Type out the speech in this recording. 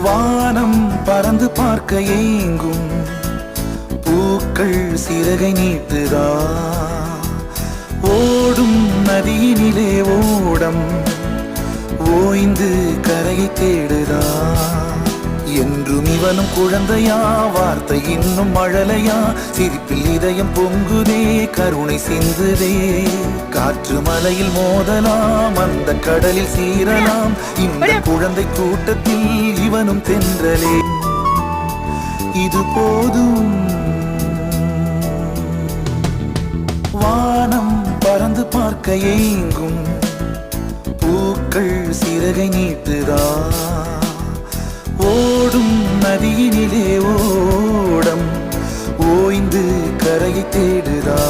வானம் பறந்து பார்க்க ஏங்கும், பூக்கள் சிறகை நீட்டுதா. ஓடும் நதியினிலே ஓடம் ஓய்ந்து கரையை தேடுதா. என்றும் இவனும் குழந்தையா, வார்த்தை இன்னும் மழலையா, சிரிப்பில் இதயம் பொங்குதே, கருணை சிந்துதே. காற்று மலையில் மோதலாம், அந்த கடலில் சீரலாம், இந்த குழந்தை கூட்டத்தில் இவனும் தென்றலே. இது போதும். வானம் பறந்து பார்க்க ஏங்கும், பூக்கள் சிறகை நீட்டுதா. ஓடும் நதியினிலே ஓடம் ஓய்ந்து கரையை தேடுதா.